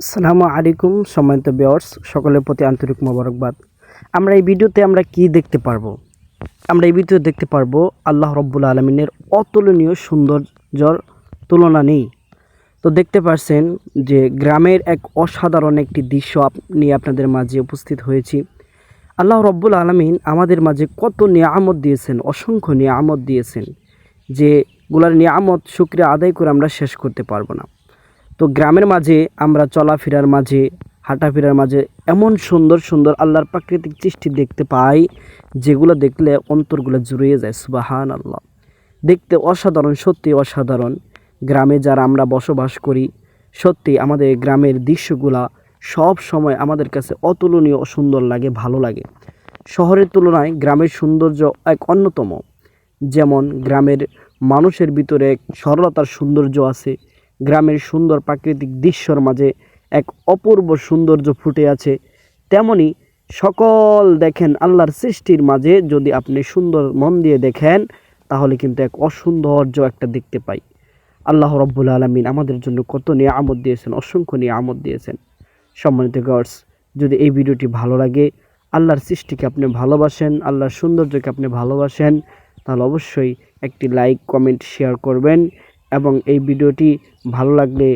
আসসালামু আলাইকুম সম্মানিত ভিউয়ার্স, সকলের প্রতি আন্তরিক মোবারকবাদ। আমরা এই ভিডিওতে কি দেখতে পারবো? আমরা এই ভিডিওতে দেখতে পারবো আল্লাহ রব্বুল আলমিনের অতুলনীয় সৌন্দর্যর তুলনা নেই। তো দেখতে পাচ্ছেন যে গ্রামের এক অসাধারণ একটি দৃশ্য নিয়ে আপনাদের মাঝে উপস্থিত হয়েছি। আল্লাহ রব্বুল আলমিন আমাদের মাঝে কত নিয়ামত দিয়েছেন, অসংখ্য নিয়ামত দিয়েছেন, যেগুলার নিয়ামত শুকরিয়া আদায় করে আমরা শেষ করতে পারবো না। তো গ্রামের মাঝে আমরা চলাফেরার মাঝে, হাঁটাফেরার মাঝে এমন সুন্দর সুন্দর আল্লাহর প্রাকৃতিক সৃষ্টি দেখতে পাই, যেগুলো দেখলে অন্তরগুলো জুড়িয়ে যায়। সুবহান আল্লাহ, দেখতে অসাধারণ, সত্যি অসাধারণ। গ্রামে যারা আমরা বসবাস করি, সত্যি আমাদের গ্রামের দৃশ্যগুলা সব সময় আমাদের কাছে অতুলনীয়, সুন্দর লাগে, ভালো লাগে। শহরের তুলনায় গ্রামের সৌন্দর্য এক অন্যতম। যেমন গ্রামের মানুষের ভিতরে এক সরলতার সৌন্দর্য আছে, গ্রামের সুন্দর প্রাকৃতিক দৃশ্যর মাঝে এক অপূর্ব সৌন্দর্য ফুটে আছে। তেমনি সকল দেখেন আল্লাহর সৃষ্টির মাঝে যদি আপনি সুন্দর মন দিয়ে দেখেন, তাহলে কিন্তু এক অসৌন্দর্য একটা দেখতে পাই। আল্লাহ রব্বুল আলমিন আমাদের জন্য কত নিয়ামত দিয়েছেন, অসংখ্য নিয়ামত দিয়েছেন। সম্মানিত গার্স, যদি এই ভিডিওটি ভালো লাগে, আল্লাহর সৃষ্টিকে আপনি ভালোবাসেন, আল্লাহর সৌন্দর্যকে আপনি ভালোবাসেন, তাহলে অবশ্যই একটি লাইক, কমেন্ট, শেয়ার করবেন। এবং এই ভিডিওটি ভালো লাগলে